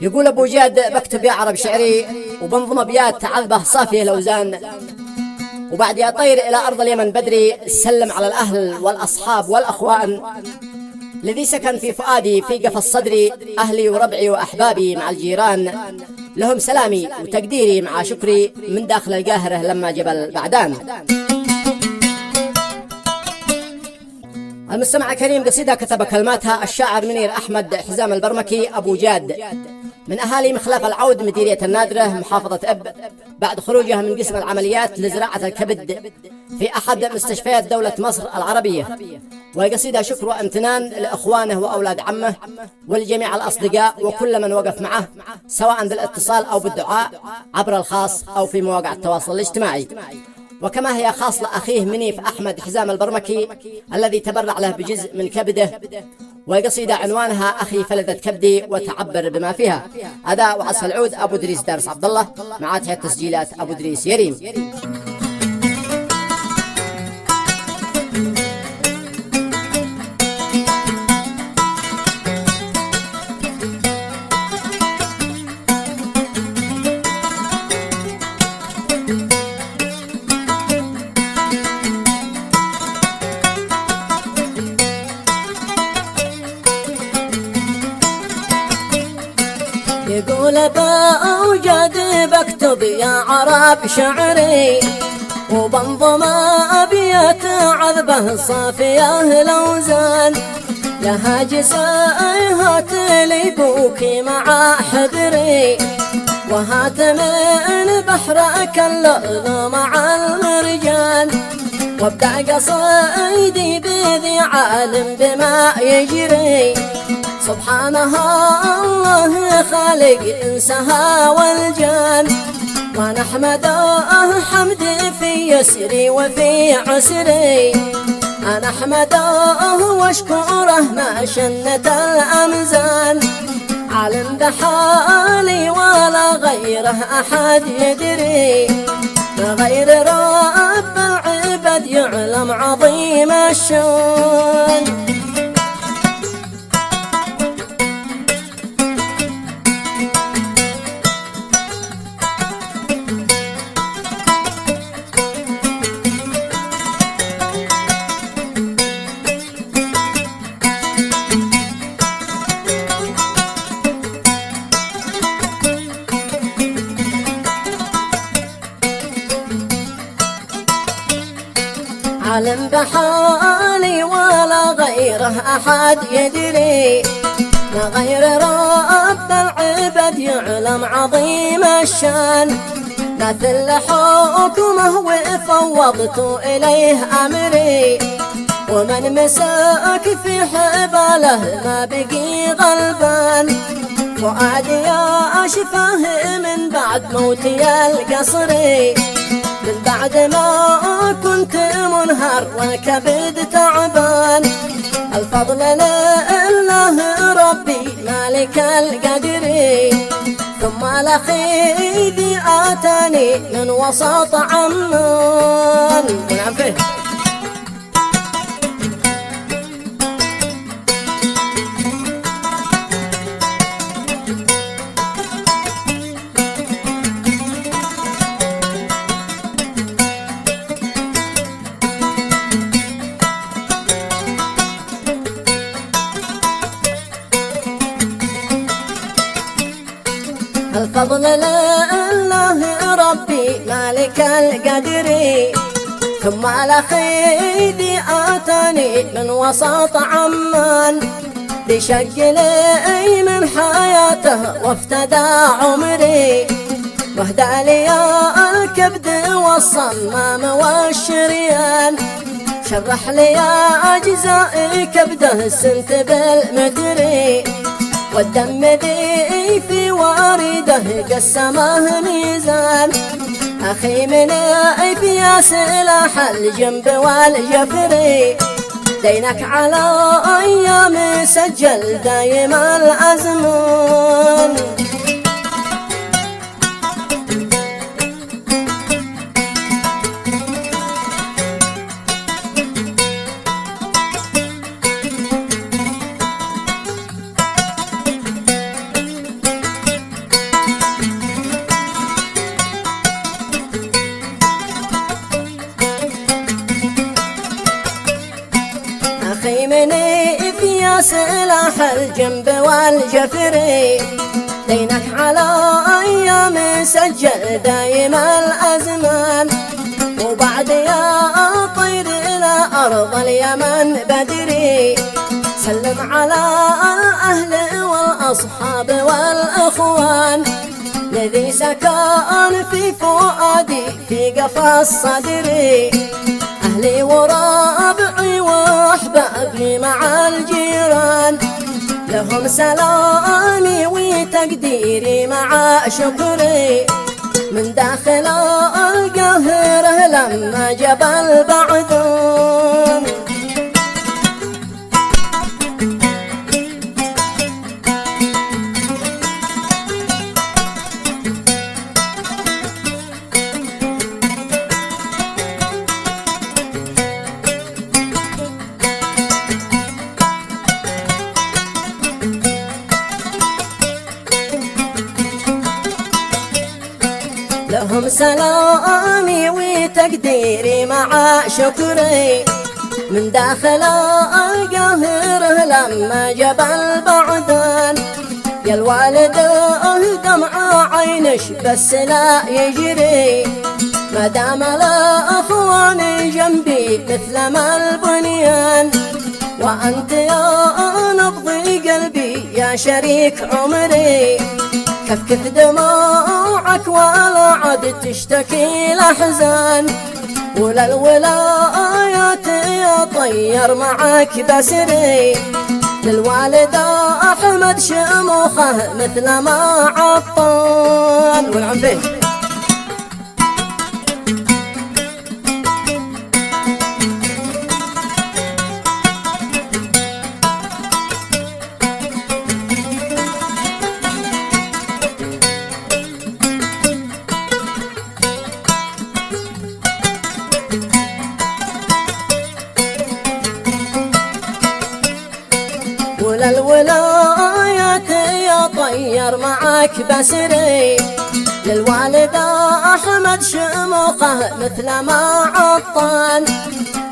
يقول أبو جاد: بكتب يا عرب شعري وبنظم أبيات عذبة صافية الأوزان، وبعد يا طير إلى أرض اليمن بدري، سلم على الأهل والأصحاب والأخوان، الذي سكن في فؤادي في قفص صدري، أهلي وربعي وأحبابي مع الجيران، لهم سلامي وتقديري مع شكري من داخل القاهرة لما جبل بعدان. المستمع الكريم، قصيدة كتب كلماتها الشاعر منير أحمد حزام البرمكي أبو جاد، من أهالي مخلاف العود مديرية النادرة محافظة أب، بعد خروجها من قسم العمليات لزراعة الكبد في أحد مستشفيات دولة مصر العربية. وقصيدة شكر وامتنان لإخوانه وأولاد عمه ولجميع الأصدقاء وكل من وقف معه، سواء بالاتصال أو بالدعاء عبر الخاص أو في مواقع التواصل الاجتماعي. وكما هي خاص لأخيه منيف أحمد حزام البرمكي الذي تبرع له بجزء من كبده. وقصيدة عنوانها أخي فلذت كبدي وتعبر بما فيها. أداء وعزف العود أبو دريس دارس عبد الله، مع التسجيلات أبو دريس يريم. يقول بأوجد بكتب يا عرب شعري وبنظم أبيات عذبه صافية الأوزان، لها جسيهات لي بوكي مع حذري، وهات من بحرك اللؤلؤ مع المرجان، وابدأ قصيدي بذي عالم بما يجري، سبحانه الله خالق إنسها والجان، ونحمده حمد في يسري وفي عسري، أنا أحمده واشكره ما شنت الأمزان، عالم بحالي ولا غيره أحد يدري، غير رب العباد يعلم عظيم الشان. عالم بحالي ولا غيره أحد يدري، ما غير رب العباد يعلم عظيم الشان، مثل حكمه وفوضت إليه أمري، ومن مساك في حباله ما بقي غلبان، فؤادي يا أشفاه من بعد موتي القصري، من بعد ما كنت منهار والكبد تعبان، الفضل لله ربي مالك القدر، ثم الأخي ذي آتاني من وسط عمان. الفضل لله ربي مالك القدر، ثم الأخي ذي آتاني من وسط عمان، ذي شق لي من حياته وافتدى عمري، واهدى لي الكبد والصمام والشريان، شرح لي أجزاء كبده سنت بالمدري، والدم ذي في وارده قسمه ميزان، أخي منيف يا سلاح الجنب والجفري، دينك على أيام سجل دايم الأزمان. الجنب والجفري، دينك على أيام سجل دايم الأزمان، وبعد يا طير إلى أرض اليمن بدري، سلم على الأهل والأصحاب والأخوان، الذي سكن في فؤادي في قفص صدري، أهلي وربعي وأحبابي مع الجيران، لهم سلامي وتقديري مع شكري، من داخل القاهرة لما جبل بعدون. لهم سلامي وتقديري مع شكري، من داخل القاهرة لما جبل بعدان، يا الوالد دمع عينش بس لا يجري، ما دام الأخوان جنبي مثل ما البنيان، وأنت يا نبض قلبي يا شريك عمري، كف دموعك ولا عد تشتكي الأحزان، ولا الولايات يا طير معك بسري، للوالد أحمد شموخه مثل ما عطان والعم فيه. ولا الولايات يا طير معك بسري، للوالد أحمد شموخه مثل ما عطان،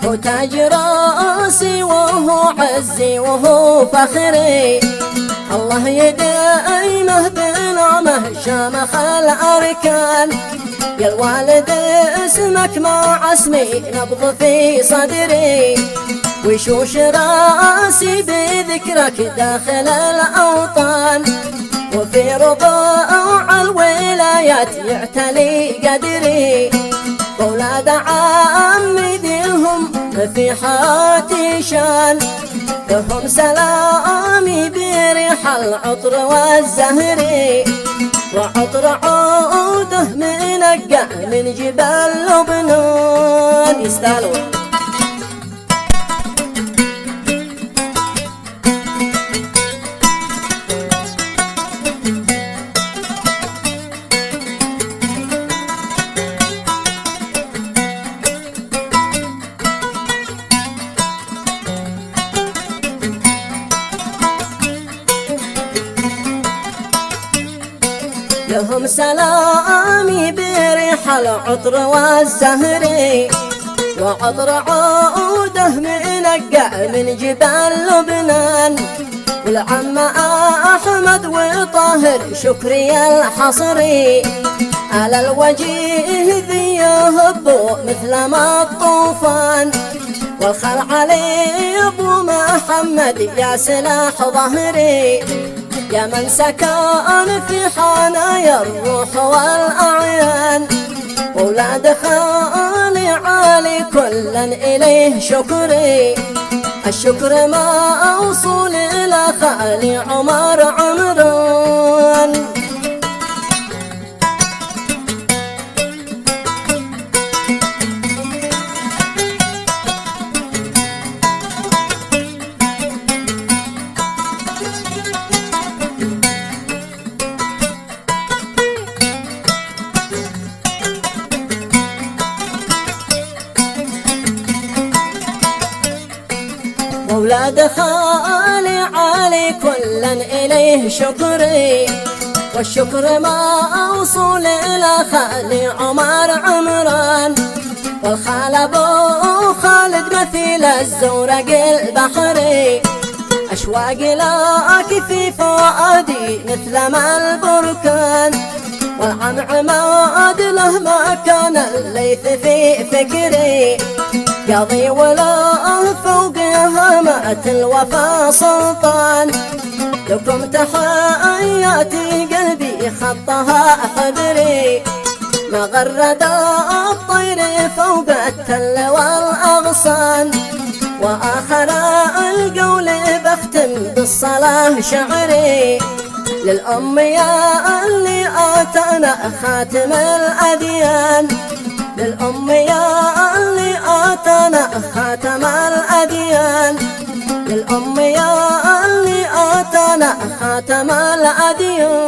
هو تاج راسي وهو عزي وهو فخري، الله يديمه بنعمه شامخ الأركان، يا الوالد اسمك مع اسمي نبض في صدري، وشوش راسي بذكرك داخل الأوطان، وفي ربوع الولايات يعتلي قدري، وأولاد عمي ذيهم في حياتي شان، لهم سلامي بريح العطر والزهري، وعطر عوده منقع من جبال لبنان يستاهلوا. لهم سلامي بريح العطر والزهري، وعطر عوده منقع من جبال لبنان، والعم أحمد وطاهر شكري الحصري، على الوجيه ذي يهبوا مثل ما الطوفان، والخل علي أبو محمد يا سلاح ظهري، يا من سكن في حنايا الروح والأعيان، وولاد خالي علي كلا إليه شكري، الشكر ما أوصل إلى خالي عمر عمران. وولاد خالي علي كلا إليه شكري، والشكر ما أوصل إلى خالي عمر عمران، والخال أبو خالد مثيل الزورق البحري، الأشواق لك في فؤادي مثل ما البركان، والعنعماد له مكان الليث في فكري، قاضي ولا فوق هامات الوفا سلطان. لكم تحياتي قلبي خطها حبري، ما غرد الطير فوق التل والأغصان. وآخر القول بختم بالصلاة شعري، للأمياء اللي آتانا خاتم الأديان، للأمياء اللي آتانا خاتم الأديان، للأمياء اللي آتانا خاتم الأديان.